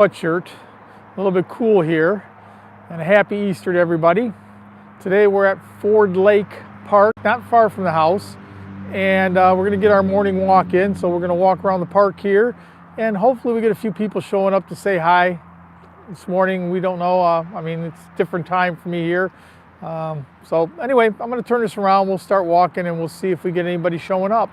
Sweatshirt, a little bit cool here, and a happy Easter to everybody. Today we're at Ford Lake Park, not far from the house, and we're going to get our morning walk in. So we're going to walk around the park here, and hopefully we get a few people showing up to say hi. This morning, we don't know, I mean, it's a different time for me here. So anyway, I'm going to turn this around, we'll start walking, and we'll see if we get anybody showing up.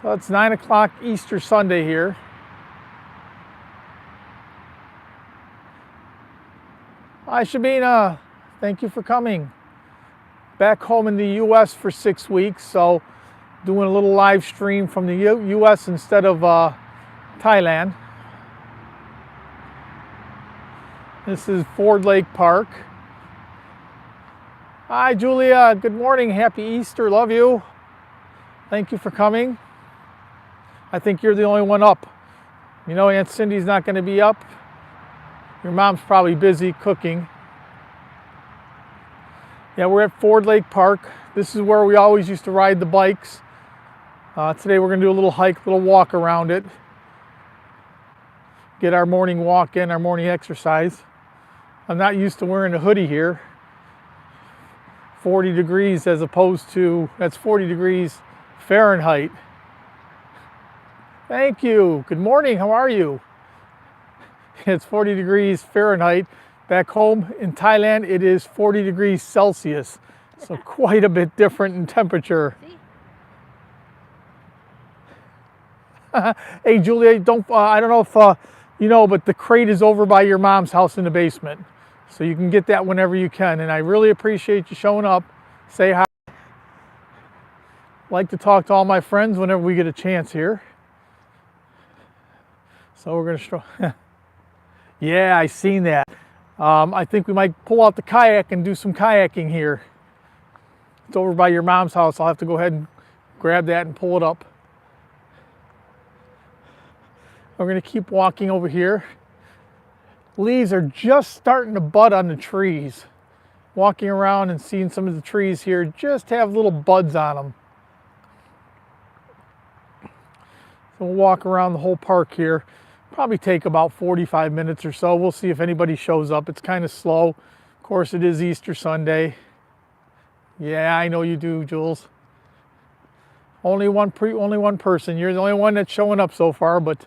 So it's 9 o'clock Easter Sunday here. Hi Shabina, thank you for coming. Back home in the US for 6 weeks, so doing a little live stream from the US instead of Thailand. This is Ford Lake Park. Hi Julia, good morning, happy Easter, love you. Thank you for coming. I think you're the only one up. You know Aunt Cindy's not going to be up. Your mom's probably busy cooking. Yeah, we're at Ford Lake Park. This is where we always used to ride the bikes. Today we're going to do a little hike, a little walk around it. Get our morning walk in, our morning exercise. I'm not used to wearing a hoodie here. 40 degrees as opposed to, that's 40 degrees Fahrenheit. Thank you. Good morning. How are you? It's 40 degrees Fahrenheit. Back home in Thailand, it is 40 degrees Celsius. So quite a bit different in temperature. Hey, Julia, I don't know if you know, but the crate is over by your mom's house in the basement. So you can get that whenever you can. And I really appreciate you showing up. Say hi. Like to talk to all my friends whenever we get a chance here. So we're going to yeah, I seen that. I think we might pull out the kayak and do some kayaking here. It's over by your mom's house. I'll have to go ahead and grab that and pull it up. We're going to keep walking over here. Leaves are just starting to bud on the trees. Walking around and seeing some of the trees here just have little buds on them. So we'll walk around the whole park here. Probably take about 45 minutes or so. We'll see if anybody shows up. It's kind of slow. Of course, it is Easter Sunday. Yeah, I know you do, Jules. Only one person. You're the only one that's showing up so far, but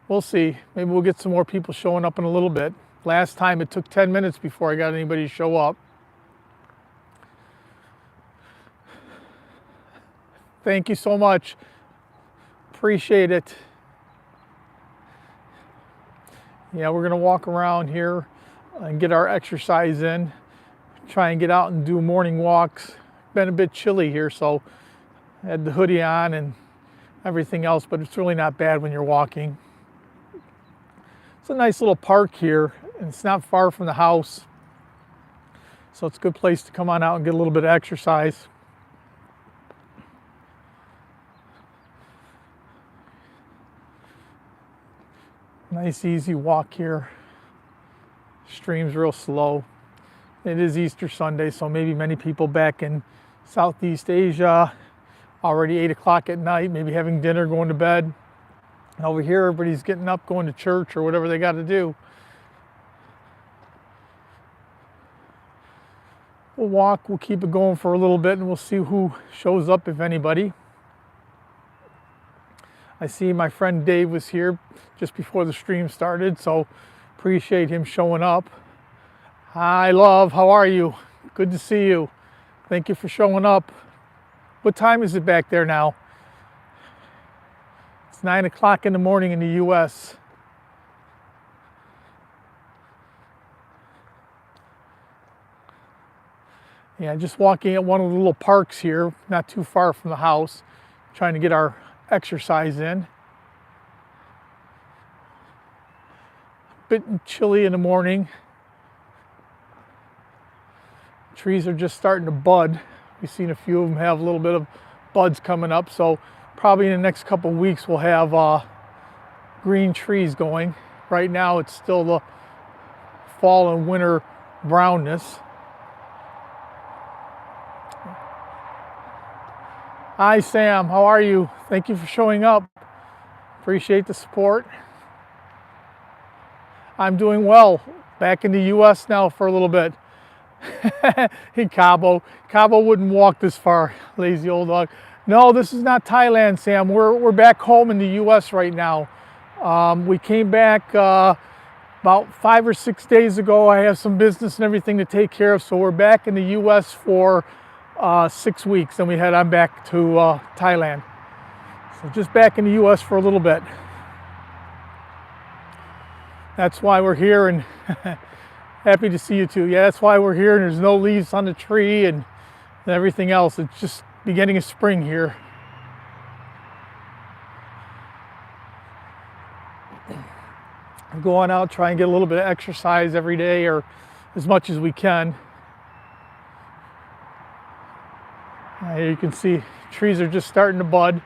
we'll see. Maybe we'll get some more people showing up in a little bit. Last time it took 10 minutes before I got anybody to show up. Thank you so much. Appreciate it. Yeah, we're gonna walk around here and get our exercise in. Try and get out and do morning walks. Been a bit chilly here, so I had the hoodie on and everything else, but it's really not bad when you're walking. It's a nice little park here, and it's not far from the house. So it's a good place to come on out and get a little bit of exercise. Nice easy walk here. Stream's real slow. It is Easter Sunday, so maybe many people back in Southeast Asia, already 8 o'clock at night, maybe having dinner, going to bed. And over here, everybody's getting up, going to church or whatever they got to do. We'll walk, we'll keep it going for a little bit, and we'll see who shows up, if anybody. I see my friend Dave was here just before the stream started, so appreciate him showing up. Hi, love, how are you? Good to see you. Thank you for showing up. What time is it back there now? It's 9 o'clock in the morning in the US. Yeah, just walking at one of the little parks here, not too far from the house, trying to get our exercise in. A bit chilly in the morning. Trees are just starting to bud. We've seen a few of them have a little bit of buds coming up, so probably in the next couple of weeks we'll have green trees going. Right now it's still the fall and winter brownness. Hi, Sam. How are you? Thank you for showing up. Appreciate the support. I'm doing well. Back in the U.S. now for a little bit. In Cabo. Cabo wouldn't walk this far. Lazy old dog. No, this is not Thailand, Sam. We're back home in the U.S. right now. We came back about 5 or 6 days ago. I have some business and everything to take care of, so we're back in the U.S. for 6 weeks, and we head on back to Thailand. So just back in the U.S. for a little bit. That's why we're here, and happy to see you too. Yeah, that's why we're here, and there's no leaves on the tree and everything else. It's just beginning of spring here. Go on out, try and get a little bit of exercise every day, or as much as we can. Here you can see trees are just starting to bud.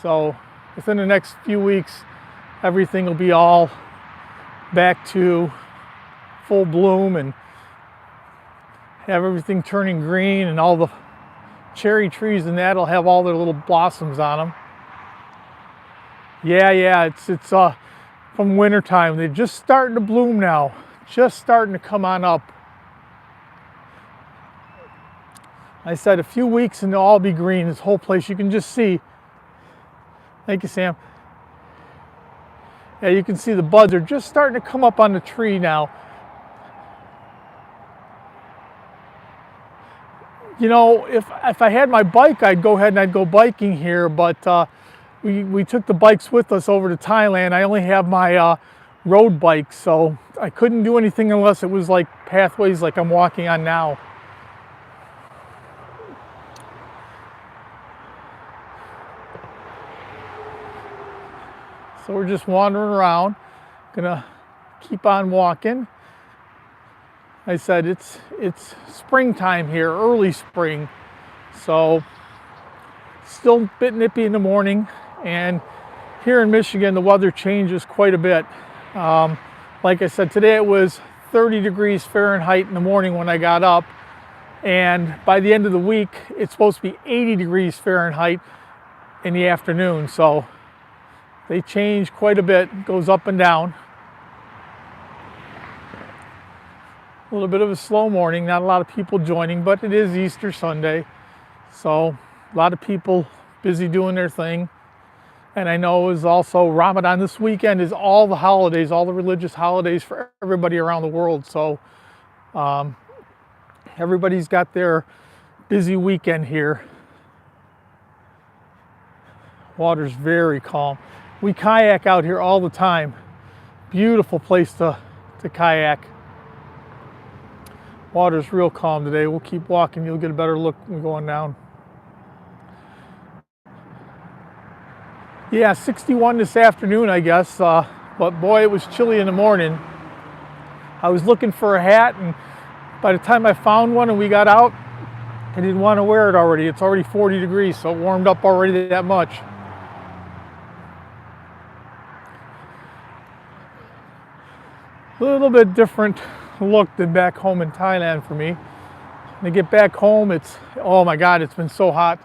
So within the next few weeks, everything will be all back to full bloom and have everything turning green, and all the cherry trees and that'll have all their little blossoms on them. Yeah, it's from winter time. They're just starting to bloom now, just starting to come on up. I said a few weeks and they'll all be green. This whole place, you can just see. Thank you, Sam. Yeah, you can see the buds are just starting to come up on the tree now. You know, if I had my bike, I'd go ahead and I'd go biking here, but we took the bikes with us over to Thailand. I only have my road bike, so I couldn't do anything unless it was like pathways like I'm walking on now. So we're just wandering around, gonna keep on walking. I said it's springtime here, early spring, so still a bit nippy in the morning, and here in Michigan the weather changes quite a bit. Like I said, today it was 30 degrees Fahrenheit in the morning when I got up, and by the end of the week it's supposed to be 80 degrees Fahrenheit in the afternoon, so they change quite a bit, goes up and down. A little bit of a slow morning, not a lot of people joining, but it is Easter Sunday, so a lot of people busy doing their thing. And I know is also Ramadan. This weekend is all the holidays, all the religious holidays for everybody around the world. So everybody's got their busy weekend here. Water's very calm. We kayak out here all the time. Beautiful place to kayak. Water's real calm today. We'll keep walking. You'll get a better look when going down. Yeah, 61 this afternoon, I guess. But boy, it was chilly in the morning. I was looking for a hat, and by the time I found one and we got out, I didn't want to wear it already. It's already 40 degrees, so it warmed up already that much. A little bit different look than back home in Thailand for me. When I get back home, it's, oh my God, it's been so hot.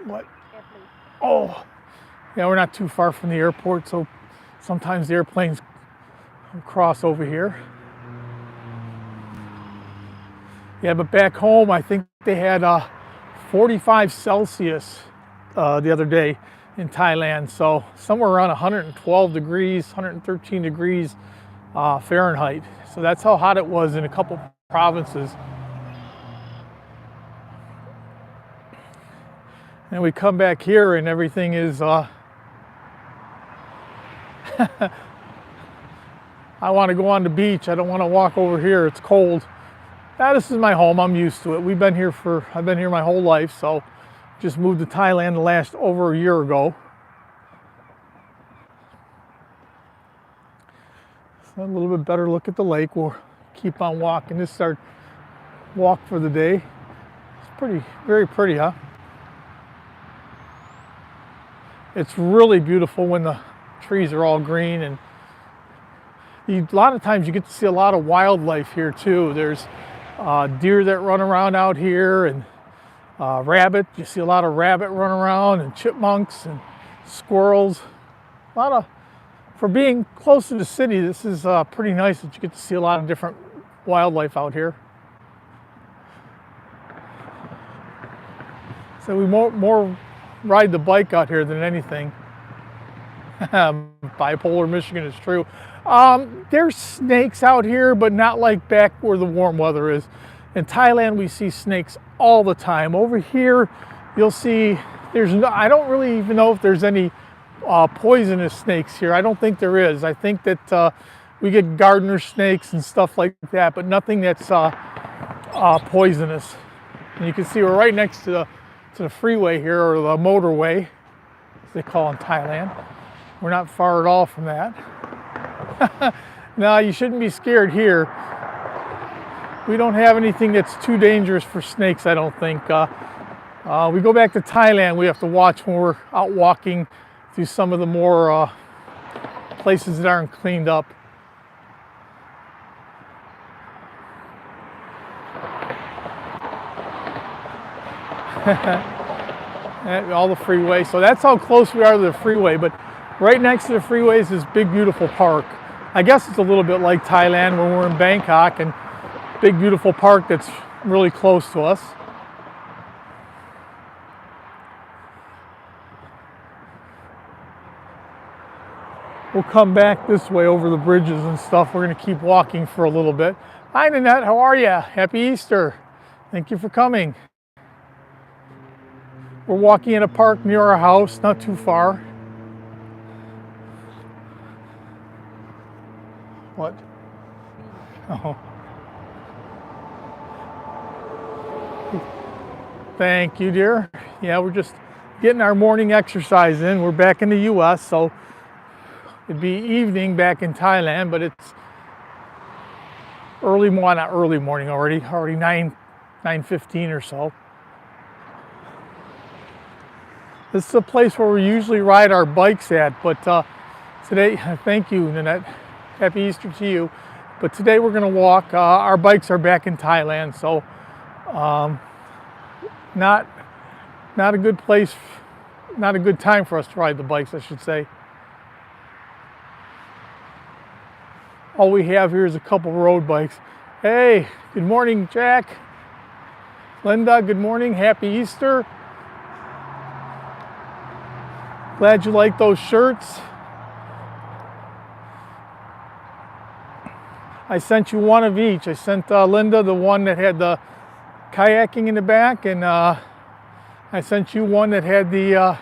What? Oh, yeah, we're not too far from the airport, so sometimes the airplanes cross over here. Yeah, but back home, I think they had 45 Celsius the other day in Thailand, so somewhere around 112 degrees, 113 degrees Fahrenheit. So that's how hot it was in a couple provinces. And we come back here and everything is, I want to go on the beach. I don't want to walk over here. It's cold. Now, this is my home. I'm used to it. I've been here my whole life, so just moved to Thailand over a year ago. So a little bit better look at the lake. We'll keep on walking. This is our walk for the day. It's pretty, very pretty, huh? It's really beautiful when the trees are all green, and a lot of times you get to see a lot of wildlife here too. There's deer that run around out here, and rabbit. You see a lot of rabbit run around, and chipmunks and squirrels. A lot of, for being close to the city, this is pretty nice that you get to see a lot of different wildlife out here. So we more ride the bike out here than anything. Bipolar Michigan is true. There's snakes out here, but not like back where the warm weather is. In Thailand, we see snakes all the time. Over here, you'll see, I don't really even know if there's any poisonous snakes here. I don't think there is. I think that we get gardener snakes and stuff like that, but nothing that's poisonous. And you can see we're right next to the freeway here, or the motorway, as they call in Thailand. We're not far at all from that. No, you shouldn't be scared here. We don't have anything that's too dangerous for snakes, I don't think. We go back to Thailand, we have to watch when we're out walking through some of the more places that aren't cleaned up. All the freeway. So that's how close we are to the freeway, but right next to the freeway is this big beautiful park. I guess it's a little bit like Thailand when we're in Bangkok, and big beautiful park that's really close to us. We'll come back this way over the bridges and stuff. We're going to keep walking for a little bit. Hi Nanette, how are you? Happy Easter. Thank you for coming. We're walking in a park near our house, not too far. What? Oh. Thank you, dear. Yeah, we're just getting our morning exercise in. We're back in the US, so it'd be evening back in Thailand, but it's early, well, not early morning already 9:15 or so. This is a place where we usually ride our bikes at, but today, thank you, Nanette. Happy Easter to you. But today we're going to walk. Our bikes are back in Thailand, so not a good place, not a good time for us to ride the bikes, I should say. All we have here is a couple road bikes. Hey, good morning, Jack. Linda, good morning. Happy Easter. Glad you like those shirts. I sent you one of each. I sent Linda the one that had the kayaking in the back, and I sent you one that had the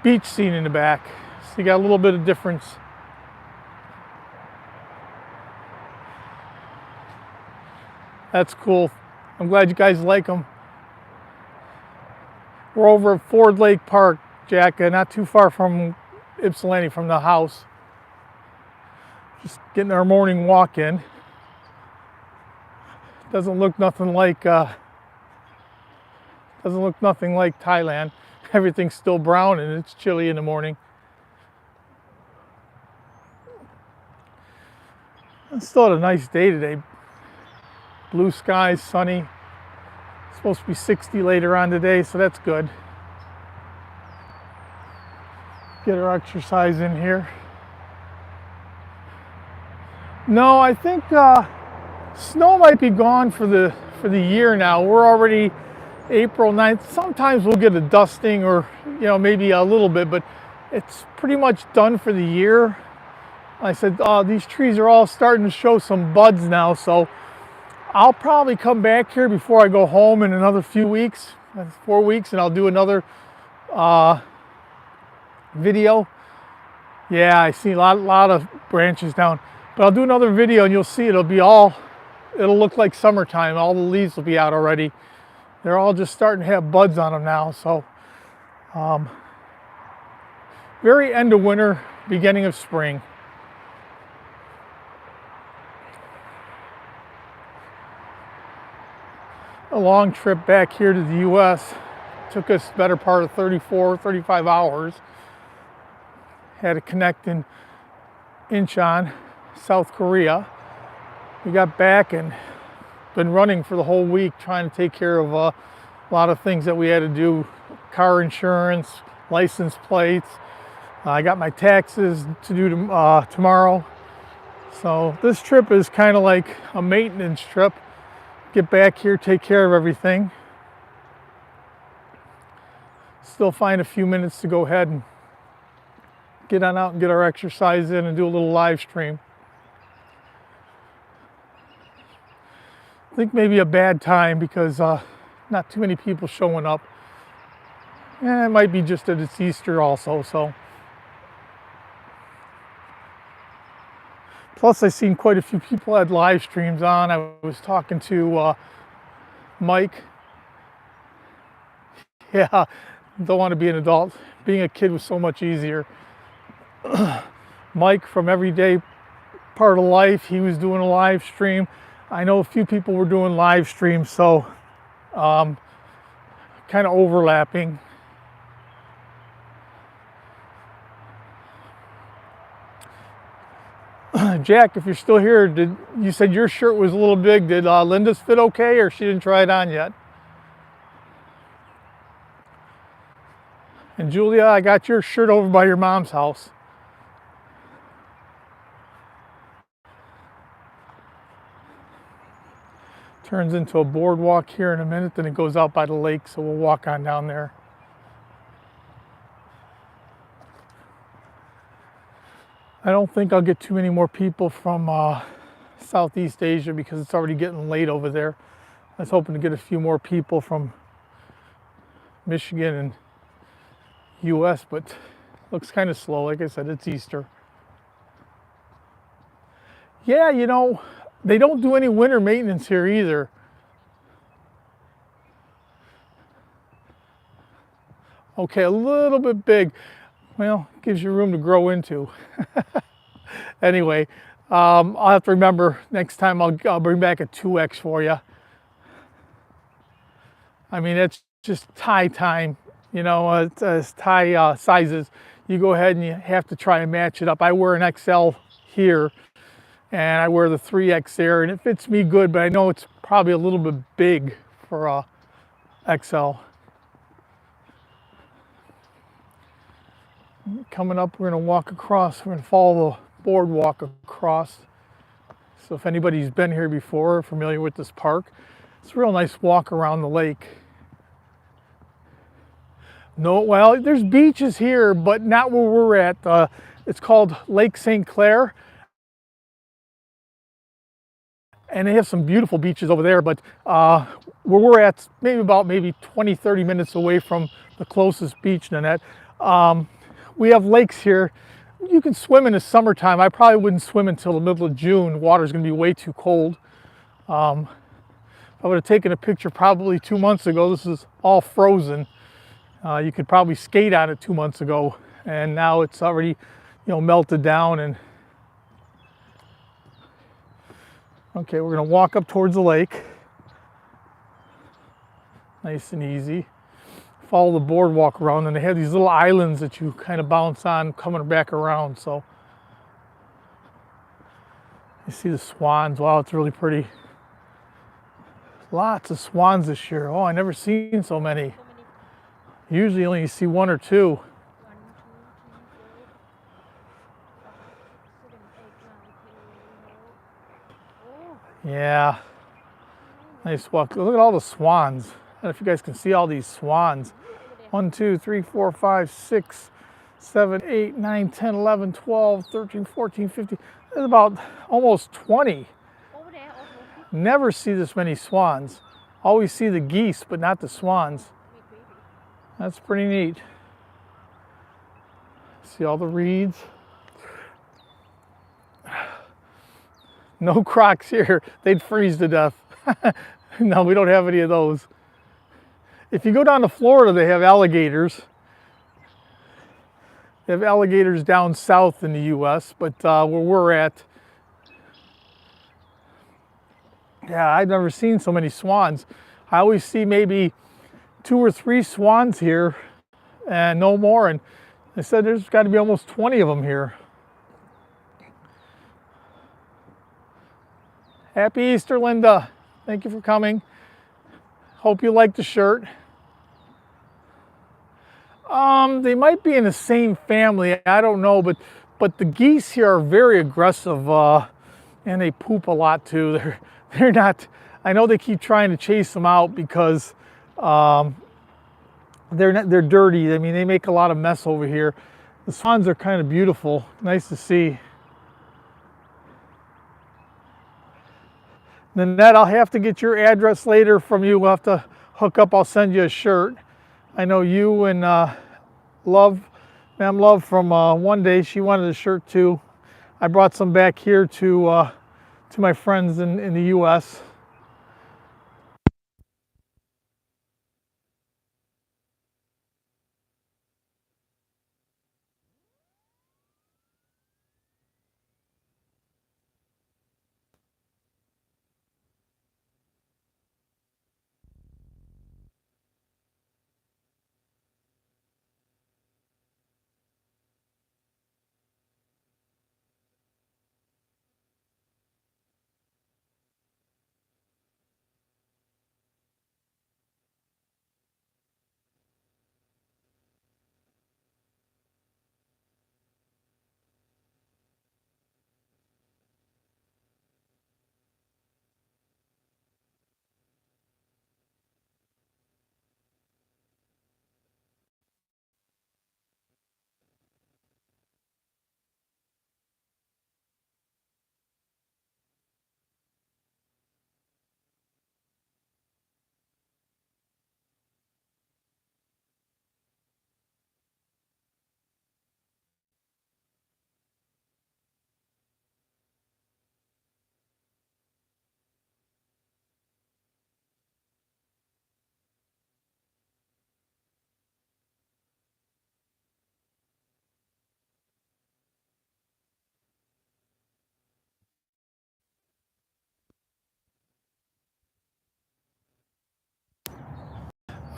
beach scene in the back. So you got a little bit of difference. That's cool. I'm glad you guys like them. We're over at Ford Lake Park, Jack, not too far from Ypsilanti, from the house. Just getting our morning walk in. Doesn't look nothing like Thailand. Everything's still brown and it's chilly in the morning. It's still had a nice day today. Blue skies, sunny. It's supposed to be 60 later on today, so that's good. Get our exercise in here. No, I think snow might be gone for the year now. We're already April 9th. Sometimes we'll get a dusting, or maybe a little bit, but it's pretty much done for the year. I said these trees are all starting to show some buds now, so I'll probably come back here before I go home in another few weeks, 4 weeks, and I'll do another video. Yeah, I see a lot of branches down, but I'll do another video and you'll see it'll look like summertime. All the leaves will be out already. They're all just starting to have buds on them now. So very end of winter, beginning of spring. A long trip back here to the US. Took us the better part of 35 hours. Had to connect in Incheon, South Korea. We got back and been running for the whole week trying to take care of A lot of things that we had to do, car insurance, license plates. I got my taxes to do tomorrow. So this trip is kind of like a maintenance trip. Get back here, take care of everything. Still find a few minutes to go ahead and get on out and get our exercise in and do a little live stream. I think maybe a bad time because not too many people showing up. And it might be just that it's Easter also, so. Plus I've seen quite a few people had live streams on. I was talking to Mike. Yeah, don't want to be an adult. Being a kid was so much easier. Mike from Everyday Part of Life, he was doing a live stream. I know a few people were doing live streams, so kind of overlapping. Jack, if you're still here, you said your shirt was a little big. Did Linda's fit okay, or she didn't try it on yet? And Julia, I got your shirt over by your mom's house. Turns into a boardwalk here in a minute, then it goes out by the lake, so we'll walk on down there. I don't think I'll get too many more people from Southeast Asia because it's already getting late over there. I was hoping to get a few more people from Michigan and US, but looks kind of slow. Like I said, it's Easter. Yeah, you know, they don't do any winter maintenance here either. Okay, a little bit big. Well, gives you room to grow into. Anyway, I'll have to remember next time I'll bring back a 2X for you. I mean, it's just tie time, you know, it's tie sizes. You go ahead and you have to try and match it up. I wear an XL here, and I wear the 3X there, and it fits me good, but I know it's probably a little bit big for XL. Coming up, we're going to walk across. We're going to follow the boardwalk across. So if anybody's been here before or familiar with this park, it's a real nice walk around the lake. No, well, there's beaches here, but not where we're at. It's called Lake St. Clair. And they have some beautiful beaches over there, but where we're at, maybe 20, 30 minutes away from the closest beach, Nanette. We have lakes here. You can swim in the summertime. I probably wouldn't swim until the middle of June. Water's gonna be way too cold. I would have taken a picture probably 2 months ago. This is all frozen. You could probably skate on it 2 months ago, and now it's already, you know, melted down. And okay, we're gonna walk up towards the lake. Nice and easy. Follow the boardwalk around, and they have these little islands that you kind of bounce on coming back around. So you see the swans. Wow, it's really pretty. Lots of swans this year. Oh, I never seen so many. Usually only you see 1 or 2. Yeah, nice walk. Look at all the swans. I don't know if you guys can see all these swans. 1, 2, 3, 4, 5, 6, 7, 8, 9, 10, 11, 12, 13, 14, 15. There's about almost 20. Never see this many swans. Always see the geese, but not the swans. That's pretty neat. See all the reeds. No crocs here. They'd freeze to death. No, we don't have any of those. If you go down to Florida, they have alligators. They have alligators down south in the US, but where we're at, yeah, I've never seen so many swans. I always see maybe 2 or 3 swans here and no more. And they said there's got to be almost 20 of them here. Happy Easter, Linda. Thank you for coming. Hope you like the shirt. They might be in the same family. I don't know, but the geese here are very aggressive, and they poop a lot too. They're not. I know they keep trying to chase them out because they're dirty. I mean, they make a lot of mess over here. The swans are kind of beautiful. Nice to see. Nanette, I'll have to get your address later from you. We'll have to hook up. I'll send you a shirt. I know you and Ma'am Love from One Day, she wanted a shirt too. I brought some back here to my friends in the U.S.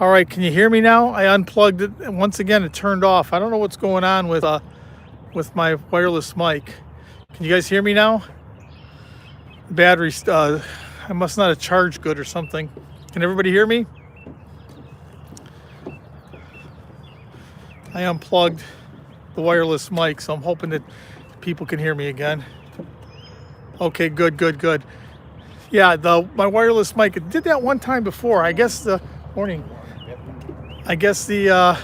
All right, can you hear me now? I unplugged it, and once again it turned off. I don't know what's going on with my wireless mic. Can you guys hear me now? The battery's, I must not have charged good or something. Can everybody hear me? I unplugged the wireless mic, so I'm hoping that people can hear me again. Okay, good. Yeah, my wireless mic, it did that one time before. I guess the morning. I guess the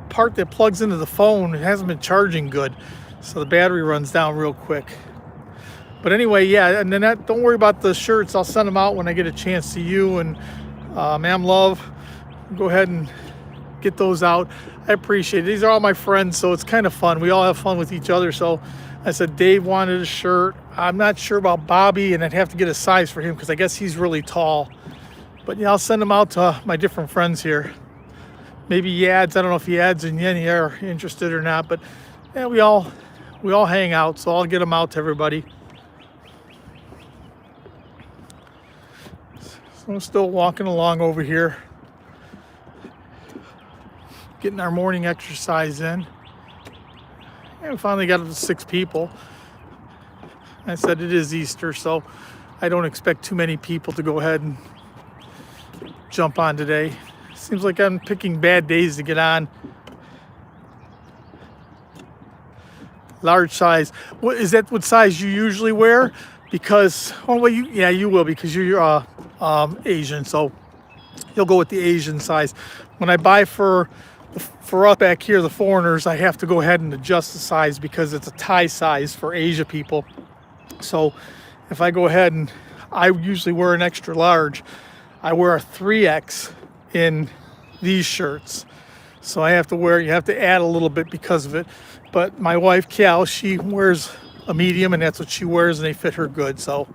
part that plugs into the phone hasn't been charging good, so the battery runs down real quick. But anyway, yeah, and then don't worry about the shirts. I'll send them out when I get a chance to you and Ma'am Love. Go ahead and get those out. I appreciate it. These are all my friends, so it's kind of fun. We all have fun with each other. So I said Dave wanted a shirt. I'm not sure about Bobby, and I'd have to get a size for him because I guess he's really tall. But yeah, I'll send them out to my different friends here. Maybe Yads. I don't know if Yads and Yenny are interested or not, but yeah, we all hang out, so I'll get them out to everybody. So I'm still walking along over here, getting our morning exercise in. And we finally got up to 6 people. I said it is Easter, so I don't expect too many people to go ahead and jump on today. Seems like I'm picking bad days to get on. Large size. What is that? What size you usually wear? Because well, you will because you're Asian, so you'll go with the Asian size. When I buy for us back here, the foreigners, I have to go ahead and adjust the size because it's a Thai size for Asia people. So if I go ahead and I usually wear an extra large, I wear a 3X in these shirts. So you have to add a little bit because of it. But my wife, Cal, she wears a medium and that's what she wears and they fit her good. So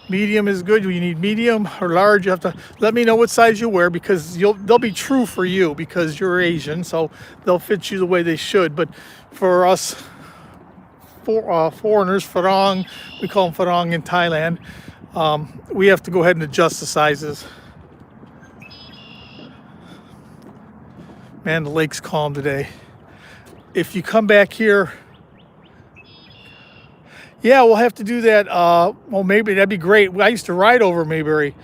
medium is good. You need medium or large. You have to let me know what size you wear because they'll be true for you because you're Asian. So they'll fit you the way they should. But for us, foreigners, farang, we call them farang in Thailand, we have to go ahead and adjust the sizes. Man, the lake's calm today. If you come back here, Yeah, we'll have to do that. Well, maybe that'd be great. I used to ride over Mayberry,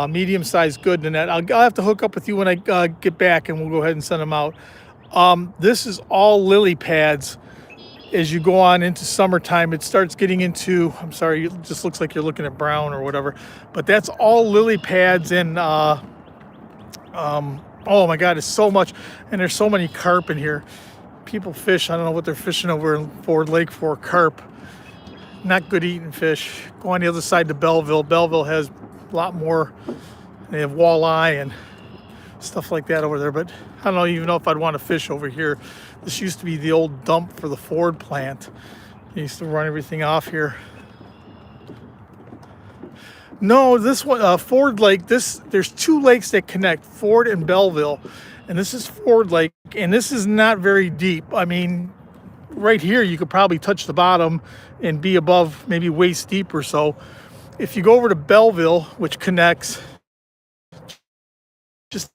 medium-sized good, and that. I'll have to hook up with you when I get back, and we'll go ahead and send them out. This is all lily pads. As you go on into summertime, it starts getting into, I'm sorry, it just looks like you're looking at brown or whatever, but that's all lily pads. And oh my God, it's so much, and there's so many carp in here. People fish, I don't know what they're fishing over in Ford Lake for, carp. Not good eating fish. Go on the other side to Belleville. Belleville has a lot more. They have walleye and stuff like that over there, but I don't even know if I'd want to fish over here. This used to be the old dump for the Ford plant. They used to run everything off here. No, this one, Ford Lake, there's two lakes that connect, Ford and Belleville, and this is Ford Lake, and this is not very deep. I mean, right here you could probably touch the bottom and be above maybe waist deep or so. If you go over to Belleville, which connects just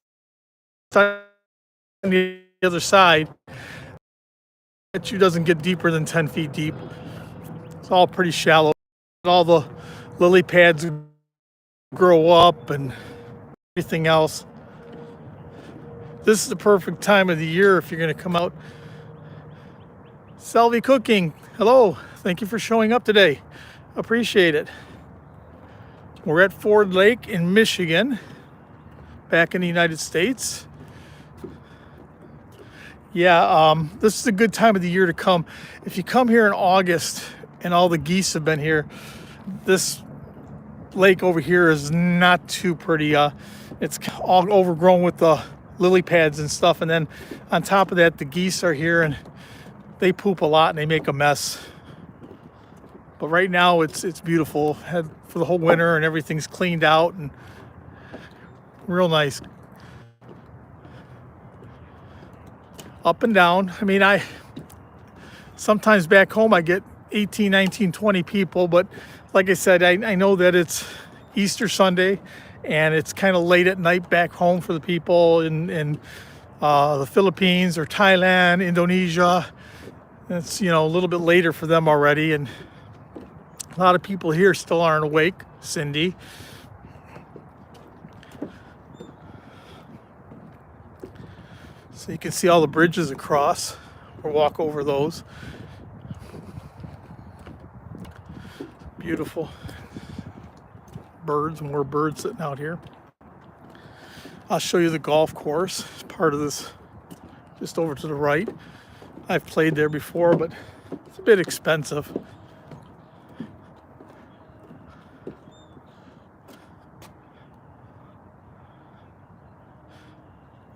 on the other side, it doesn't get deeper than 10 feet deep. It's all pretty shallow. All the lily pads grow up and everything else. This is the perfect time of the year if you're going to come out. Selby Cooking, hello. Thank you for showing up today. Appreciate it. We're at Ford Lake in Michigan, back in the United States. Yeah, this is a good time of the year to come. If you come here in August and all the geese have been here, this lake over here is not too pretty. It's all overgrown with the lily pads and stuff. And then on top of that, the geese are here and they poop a lot and they make a mess. But right now it's beautiful. Had for the whole winter and everything's cleaned out and real nice. Up and down. I mean, sometimes back home I get 18, 19, 20 people, but like I said, I know that it's Easter Sunday and it's kind of late at night back home for the people in the Philippines or Thailand, Indonesia. It's, a little bit later for them already, and a lot of people here still aren't awake. Cindy. So you can see all the bridges across or walk over those. Beautiful birds, more birds sitting out here. I'll show you the golf course. It's part of this, just over to the right. I've played there before, but it's a bit expensive.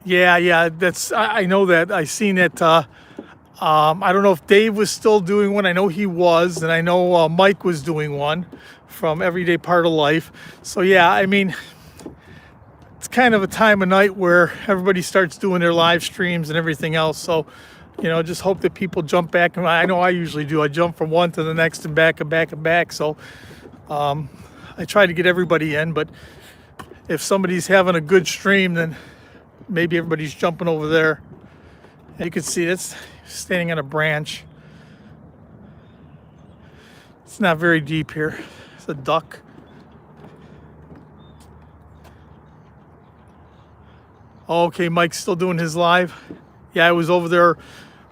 Yeah, I know that. I seen it. I don't know if Dave was still doing one. I know he was, and I know Mike was doing one from Everyday Part of Life. So yeah, I mean, it's kind of a time of night where everybody starts doing their live streams and everything else. So, just hope that people jump back. And I know I usually do. I jump from one to the next and back and back and back. So I try to get everybody in. But if somebody's having a good stream, then maybe everybody's jumping over there. You can see it's standing on a branch. It's not very deep here. It's a duck. Okay, Mike's still doing his live. Yeah, I was over there.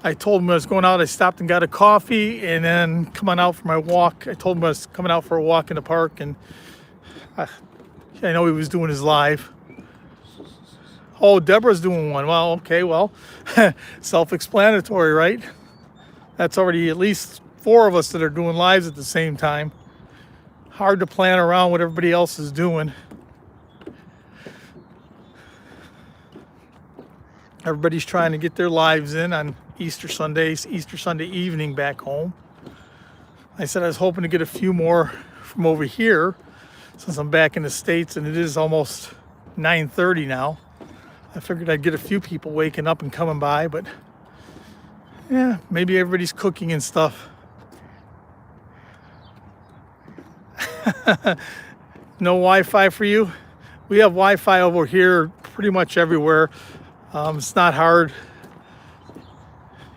I told him I was going out. I stopped and got a coffee and then coming out for my walk. I told him I was coming out for a walk in the park, and I know he was doing his live. Oh, Deborah's doing one. Well, okay, self-explanatory, right? That's already at least 4 of us that are doing lives at the same time. Hard to plan around what everybody else is doing. Everybody's trying to get their lives in on Easter Sunday evening back home. I said I was hoping to get a few more from over here since I'm back in the States, and it is almost 9:30 now. I figured I'd get a few people waking up and coming by, but yeah, maybe everybody's cooking and stuff. No Wi-Fi for you? We have Wi-Fi over here pretty much everywhere. It's not hard,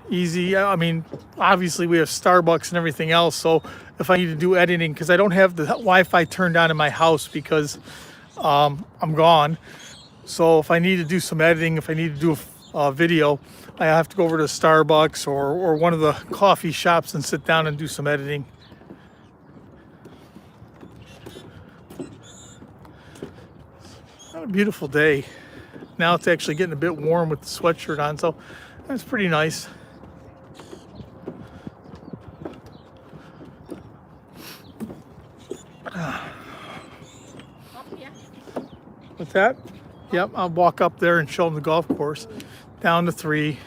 easy. I mean, obviously we have Starbucks and everything else, so if I need to do editing, because I don't have the Wi-Fi turned on in my house because I'm gone. So if I need to do some editing, if I need to do a video, I have to go over to Starbucks or one of the coffee shops and sit down and do some editing. What a beautiful day. Now it's actually getting a bit warm with the sweatshirt on, so that's pretty nice. What's that? Yep, I'll walk up there and show them the golf course. Down to 3.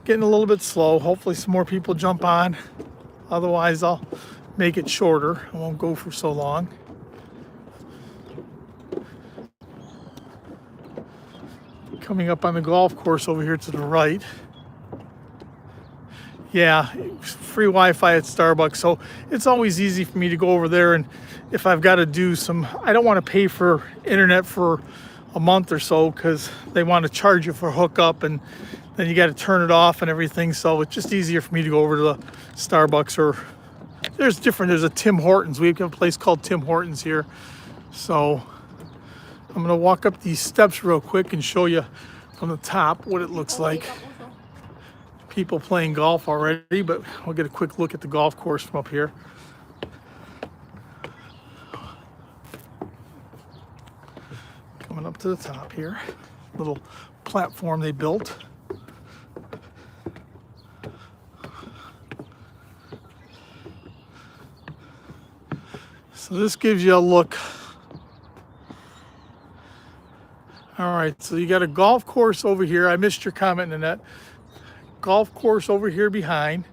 Getting a little bit slow. Hopefully some more people jump on. Otherwise I'll make it shorter. I won't go for so long. Coming up on the golf course over here to the right. Yeah, free Wi-Fi at Starbucks, so it's always easy for me to go over there, and if I've got to do some, I don't want to pay for internet for a month or so because they want to charge you for hookup, and then you got to turn it off and everything, so it's just easier for me to go over to the Starbucks, or there's a Tim Hortons. We have a place called Tim Hortons here, so I'm going to walk up these steps real quick and show you from the top what it looks like. People playing golf already, but we'll get a quick look at the golf course from up here. Coming up to the top here, little platform they built. So this gives you a look. All right, so you got a golf course over here. I missed your comment, Nanette. Golf course over here behind.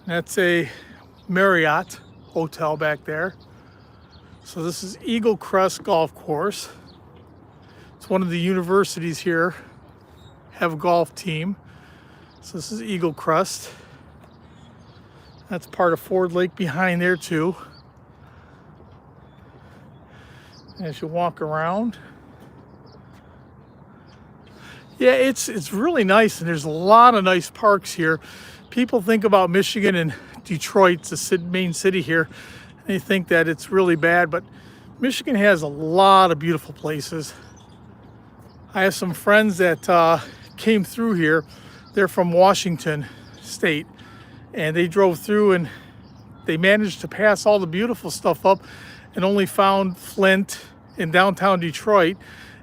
That's a Marriott hotel back there. So this is Eagle Crest Golf Course. It's one of the universities here have a golf team. So this is Eagle Crest. That's part of Ford Lake behind there too. As you walk around, yeah, it's really nice, and there's a lot of nice parks here. People think about Michigan and Detroit, the main city here, and they think that it's really bad, but Michigan has a lot of beautiful places. I have some friends that came through here. They're from Washington State, and they drove through and they managed to pass all the beautiful stuff up and only found Flint in downtown Detroit.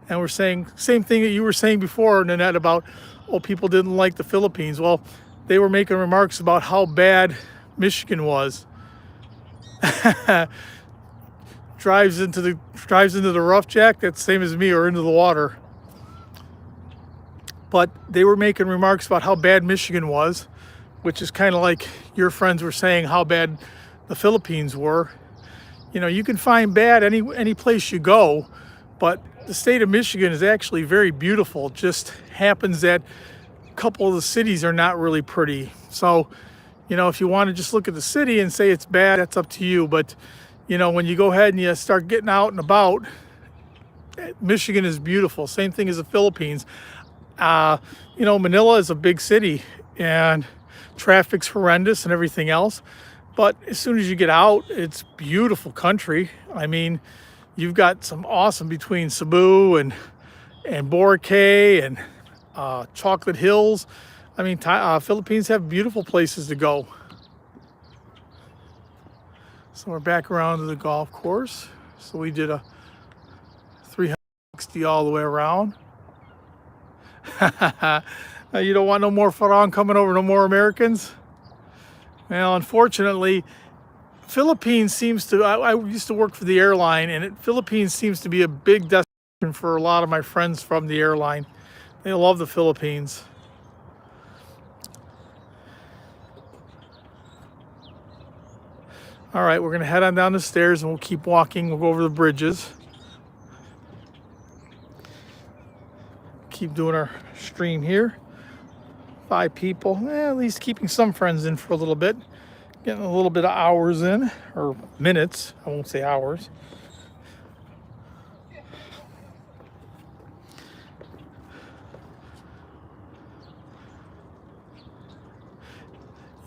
And we're saying same thing that you were saying before, Nanette, about, oh, people didn't like the Philippines. Well, they were making remarks about how bad Michigan was. drives into the rough, Jack. That's the same as me, or into the water. But they were making remarks about how bad Michigan was, which is kind of like your friends were saying how bad the Philippines were. You know, you can find bad any place you go, but the state of Michigan is actually very beautiful. Just happens that a couple of the cities are not really pretty. So, you know, if you want to just look at the city and say it's bad, that's up to you. But, you know, when you go ahead and you start getting out and about, Michigan is beautiful. Same thing as the Philippines. You know, Manila is a big city and traffic's horrendous and everything else. But as soon as you get out, it's beautiful country. I mean, you've got some awesome between Cebu and Boracay and Chocolate Hills. I mean, Philippines have beautiful places to go. So we're back around to the golf course. So we did a 360 all the way around. You don't want no more Farang coming over, no more Americans? Well, unfortunately, Philippines seems to, I used to work for the airline, and Philippines seems to be a big destination for a lot of my friends from the airline. They love the Philippines. All right, we're going to head on down the stairs and we'll keep walking. We'll go over the bridges. Keep doing our stream here. 5 people, at least keeping some friends in for a little bit. Getting a little bit of hours in, or minutes, I won't say hours.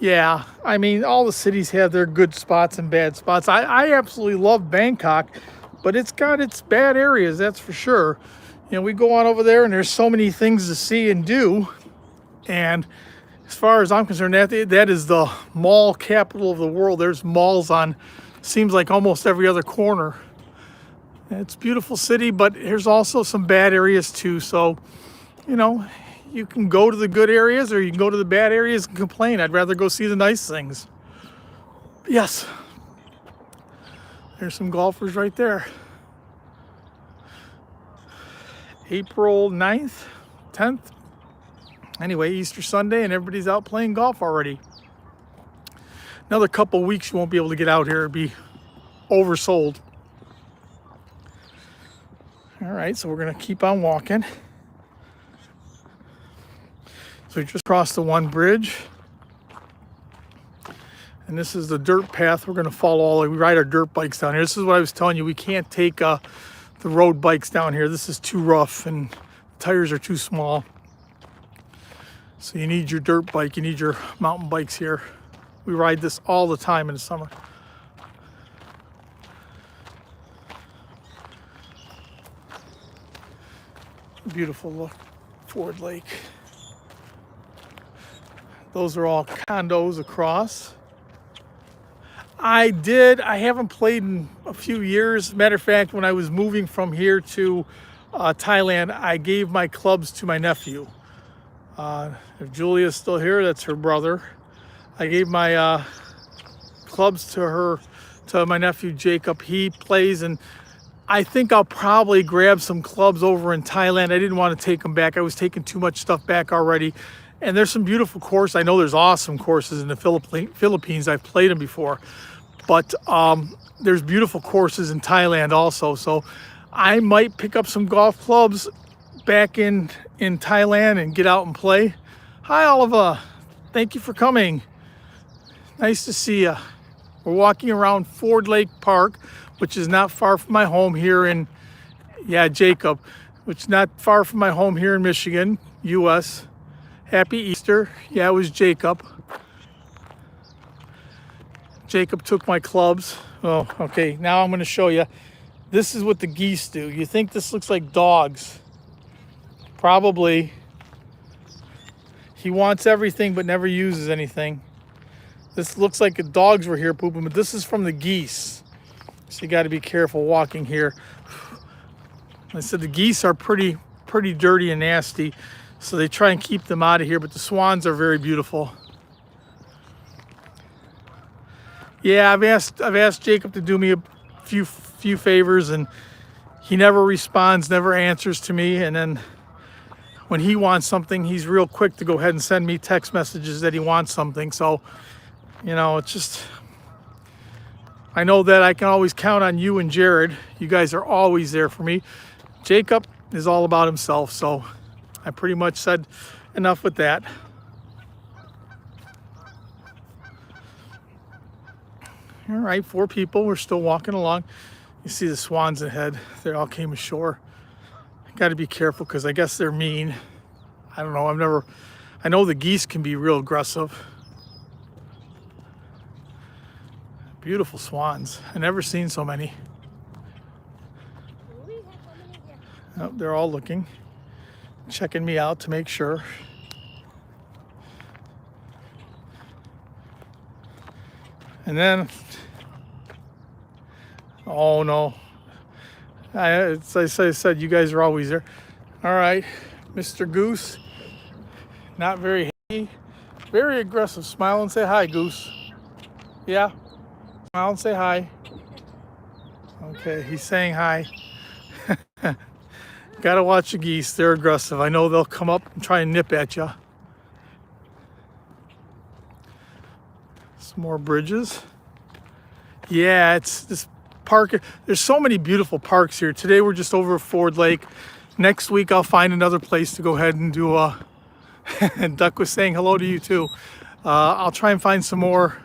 Yeah, I mean, all the cities have their good spots and bad spots. I absolutely love Bangkok, but it's got its bad areas, that's for sure. You know, we go on over there and there's so many things to see and do. And as far as I'm concerned, that is the mall capital of the world. There's malls on, seems like almost every other corner. It's a beautiful city, but there's also some bad areas too. So, you know, you can go to the good areas or you can go to the bad areas and complain. I'd rather go see the nice things. Yes, there's some golfers right there. April 9th, 10th. Anyway, Easter Sunday and everybody's out playing golf already. Another couple weeks you won't be able to get out here. It'll be oversold. All right, so we're gonna keep on walking. So we just crossed the one bridge. And this is the dirt path we're gonna follow all the way. We ride our dirt bikes down here. This is what I was telling you. We can't take the road bikes down here. This is too rough and the tires are too small. So you need your dirt bike, you need your mountain bikes here. We ride this all the time in the summer. Beautiful look, Ford Lake. Those are all condos across. I haven't played in a few years. Matter of fact, when I was moving from here to Thailand, I gave my clubs to my nephew. If Julia's still here, that's her brother. I gave my clubs to my nephew Jacob. He plays, and I think I'll probably grab some clubs over in Thailand. I didn't want to take them back. I was taking too much stuff back already. And there's some beautiful courses. I know there's awesome courses in the Philippines. I've played them before. But there's beautiful courses in Thailand also. So I might pick up some golf clubs back in Thailand and get out and play. Hi, Oliva. Thank you for coming. Nice to see you. We're walking around Ford Lake Park, which is not far from my home here in, Jacob, which is not far from my home here in Michigan, U.S. Happy Easter. Yeah, it was Jacob. Jacob took my clubs. Oh, okay. Now I'm going to show you. This is what the geese do. You think this looks like dogs? Probably. He wants everything but never uses anything. This looks like the dogs were here pooping, but this is from the geese. So you got to be careful walking here. I said the geese are pretty dirty and nasty. So they try and keep them out of here, but the swans are very beautiful. Yeah, I've asked Jacob to do me a few favors, and he never responds, never answers to me. And then when he wants something, he's real quick to go ahead and send me text messages that he wants something. So, you know, it's just, I know that I can always count on you and Jared. You guys are always there for me. Jacob is all about himself, so I pretty much said enough with that. All right, 4 people. We're still walking along. You see the swans ahead. They all came ashore. Got to be careful because I guess they're mean. I don't know. I know the geese can be real aggressive. Beautiful swans. I've never seen so many. Oh, they're all looking. Checking me out to make sure. And then, oh no. As I said, you guys are always there. All right, Mr. Goose. Not very happy. Very aggressive. Smile and say hi, Goose. Yeah. Smile and say hi. Okay, he's saying hi. Gotta watch the geese. They're aggressive. I know they'll come up and try and nip at you. Some more bridges. Yeah, it's this park. There's so many beautiful parks here. Today we're just over Ford Lake. Next week I'll find another place to go ahead and do a... and Duck was saying hello to you too. I'll try and find some more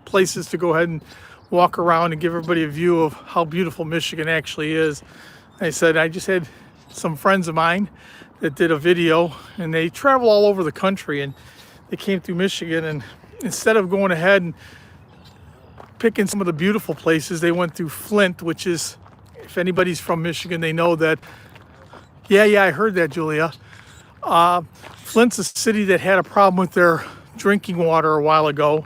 places to go ahead and walk around and give everybody a view of how beautiful Michigan actually is. I said I just had some friends of mine that did a video, and they travel all over the country, and they came through Michigan, and instead of going ahead and picking some of the beautiful places, they went through Flint, which is, if anybody's from Michigan, they know that. Yeah, I heard that, Julia. Flint's a city that had a problem with their drinking water a while ago,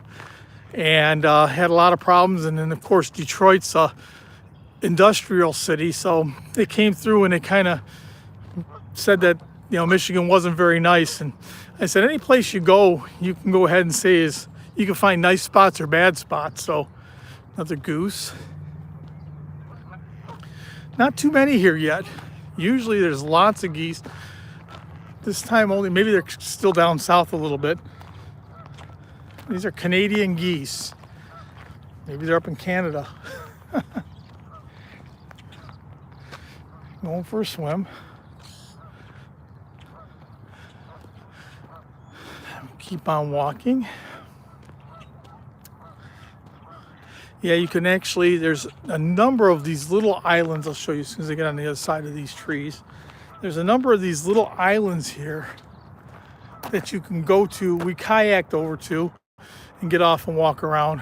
and had a lot of problems. And then, of course, Detroit's a industrial city, so they came through and they kind of said that, you know, Michigan wasn't very nice. And I said, any place you go, you can go ahead and say is you can find nice spots or bad spots. So another goose. Not too many here yet. Usually there's lots of geese. This time only, maybe they're still down south a little bit. These are Canadian geese. Maybe they're up in Canada. Going for a swim. Keep on walking. Yeah, you can actually, there's a number of these little islands. I'll show you as soon as I get on the other side of these trees. There's a number of these little islands here that you can go to. We kayaked over to and get off and walk around.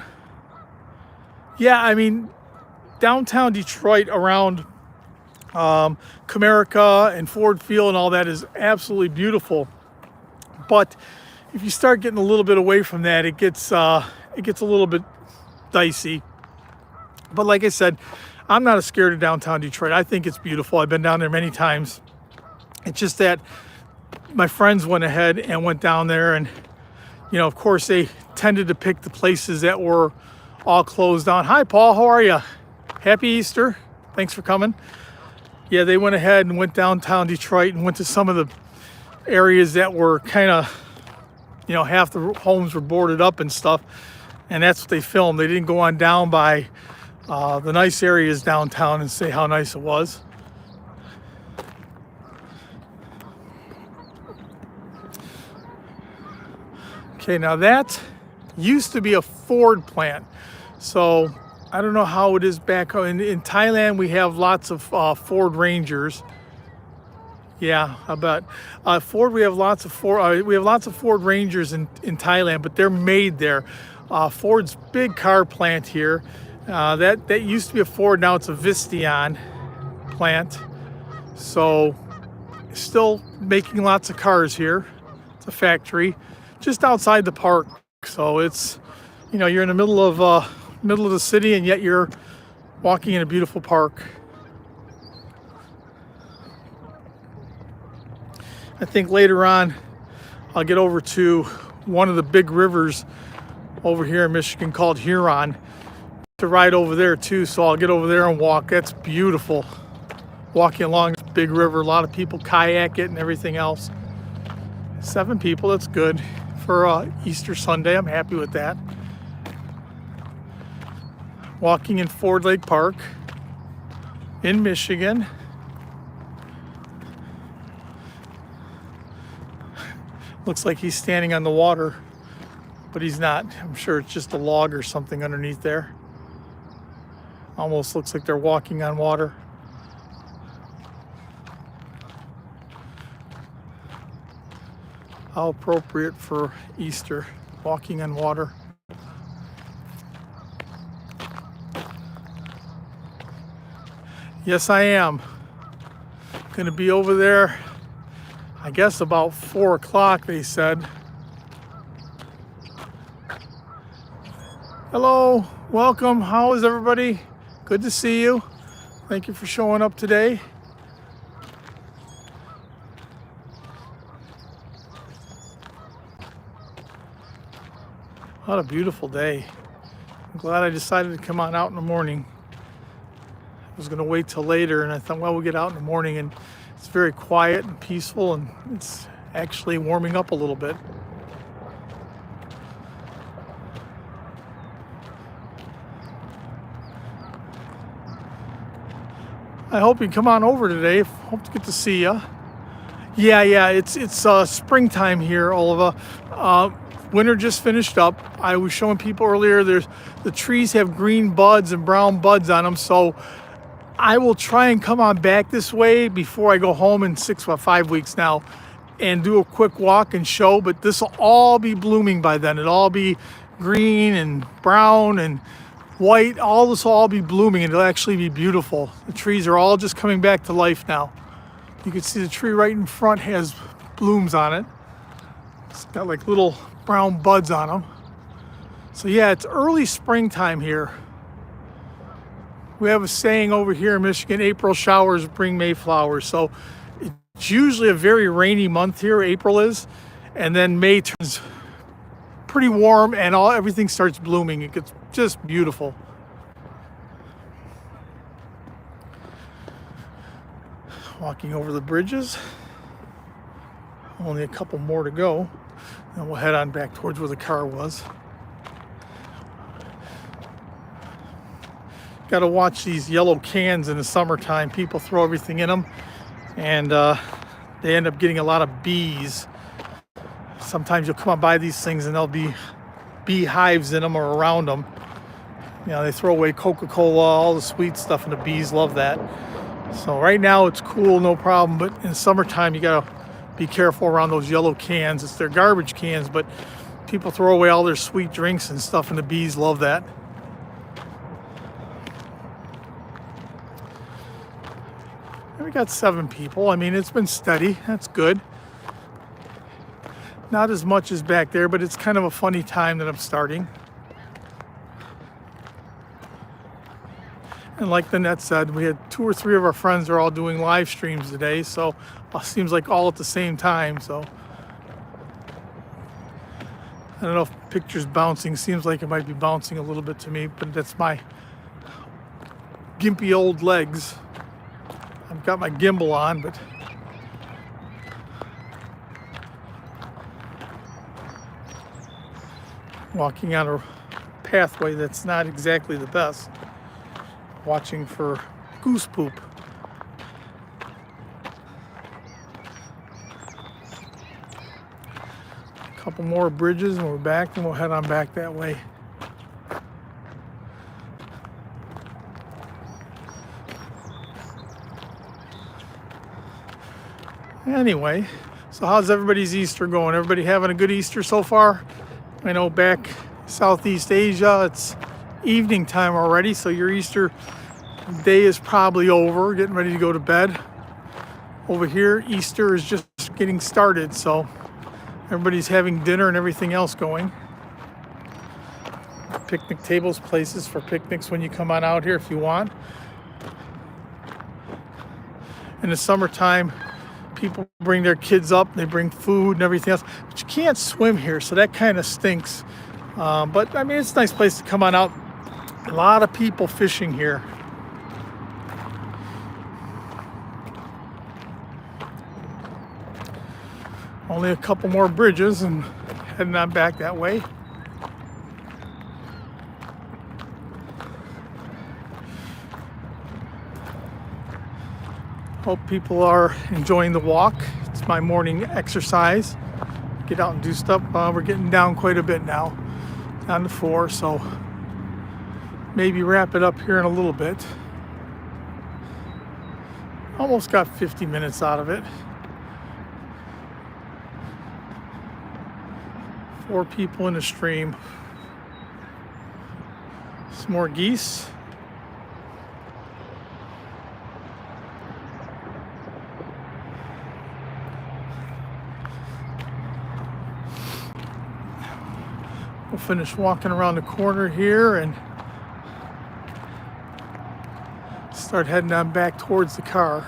Yeah, I mean, downtown Detroit around Comerica and Ford Field and all that is absolutely beautiful. But if you start getting a little bit away from that, it gets a little bit dicey. But like I said, I'm not scared of downtown Detroit. I think it's beautiful. I've been down there many times. It's just that my friends went ahead and went down there, and you know, of course, they tended to pick the places that were all closed down. Hi, Paul. How are you? Happy Easter. Thanks for coming. Yeah, they went ahead and went downtown Detroit and went to some of the areas that were kind of, you know, half the homes were boarded up and stuff. And that's what they filmed. They didn't go on down by the nice areas downtown and say how nice it was. Okay, now that used to be a Ford plant. So I don't know how it is back home. In Thailand, we have lots of Ford Rangers. Yeah, I bet. Ford, we have lots of Ford Rangers in Thailand, but they're made there. Ford's big car plant here. That used to be a Ford. Now it's a Visteon plant. So still making lots of cars here. It's a factory just outside the park. So it's, you know, you're in the middle of the city, and yet you're walking in a beautiful park. I think later on I'll get over to one of the big rivers over here in Michigan called Huron to ride over there too. So I'll get over there and walk. That's beautiful. Walking along this big river. A lot of people kayak it and everything else. 7 people, that's good for Easter Sunday. I'm happy with that. Walking in Ford Lake Park in Michigan. Looks like he's standing on the water, but he's not. I'm sure it's just a log or something underneath there. Almost looks like they're walking on water. How appropriate for Easter, walking on water. Yes, I am. Gonna be over there, I guess about 4 o'clock, they said. Hello, welcome. How is everybody? Good to see you. Thank you for showing up today. What a beautiful day. I'm glad I decided to come on out in the morning. I was going to wait till later, and I thought, well, we'll get out in the morning, and it's very quiet and peaceful, and it's actually warming up a little bit. I hope you come on over today. Hope to get to see you. Yeah, it's springtime here, Oliva. Winter just finished up. I was showing people earlier, the trees have green buds and brown buds on them, so I will try and come on back this way before I go home in 5 weeks now and do a quick walk and show, but this will all be blooming by then. It'll all be green and brown and white. All this will all be blooming, and it'll actually be beautiful. The trees are all just coming back to life now. You can see the tree right in front has blooms on it. It's got like little brown buds on them. So yeah, it's early springtime here. We have a saying over here in Michigan, April showers bring May flowers. So it's usually a very rainy month here, April is, and then May turns pretty warm and everything starts blooming. It gets just beautiful. Walking over the bridges. Only a couple more to go. Then we'll head on back towards where the car was. Got to watch these yellow cans in the summertime. People throw everything in them, and they end up getting a lot of bees. Sometimes you'll come on by these things and there'll be beehives in them or around them. You know, they throw away Coca-Cola, all the sweet stuff, and the bees love that. So right now it's cool, no problem, but in summertime you gotta be careful around those yellow cans. It's their garbage cans, but people throw away all their sweet drinks and stuff, and the bees love that. And we got 7 people. I mean, it's been steady. That's good. Not as much as back there, but it's kind of a funny time that I'm starting. And like Lynette said, we had 2 or 3 of our friends are all doing live streams today, so it seems like all at the same time. So I don't know if the picture's bouncing. Seems like it might be bouncing a little bit to me, but that's my gimpy old legs. I've got my gimbal on, but walking on a pathway that's not exactly the best. Watching for goose poop. A couple more bridges and we're back, and we'll head on back that way. Anyway, so how's everybody's Easter going? Everybody having a good Easter so far? I know back Southeast Asia, it's evening time already, so your Easter day is probably over, getting ready to go to bed. Over here, Easter is just getting started, so everybody's having dinner and everything else going. Picnic tables, places for picnics when you come on out here if you want. In the summertime, people bring their kids up, they bring food and everything else, but you can't swim here, so that kind of stinks. But I mean, it's a nice place to come on out. A lot of people fishing here. Only a couple more bridges and heading on back that way. Hope people are enjoying the walk. It's my morning exercise. Get out and do stuff. We're getting down quite a bit now, down to 4, so maybe wrap it up here in a little bit. Almost got 50 minutes out of it. 4 people in the stream. Some more geese. We'll finish walking around the corner here and start heading on back towards the car.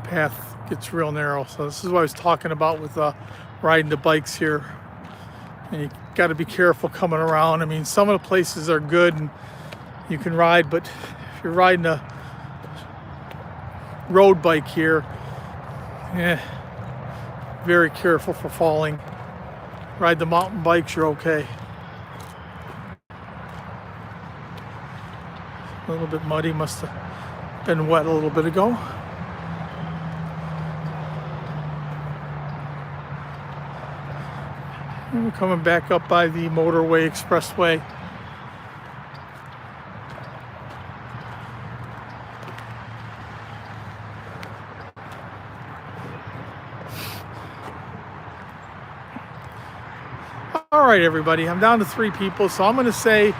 Path gets real narrow, so this is what I was talking about with riding the bikes here. And you got to be careful coming around. I mean, some of the places are good and you can ride, but if you're riding a road bike here, very careful for falling. Ride the mountain bikes, you're okay. A little bit muddy, must have been wet a little bit ago. And we're coming back up by the Motorway Expressway. All right, everybody, I'm down to 3 people, so I'm going to say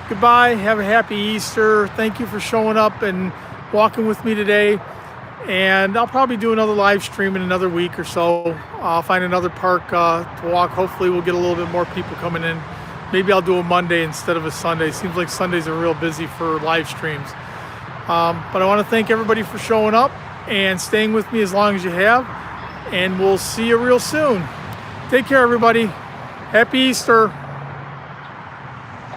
goodbye, have a happy Easter. Thank you for showing up and walking with me today. And I'll probably do another live stream in another week or so. I'll find another park to walk. Hopefully we'll get a little bit more people coming in. Maybe I'll do a Monday instead of a Sunday. Seems like Sundays are real busy for live streams. But I want to thank everybody for showing up and staying with me as long as you have. And we'll see you real soon. Take care, everybody. Happy Easter.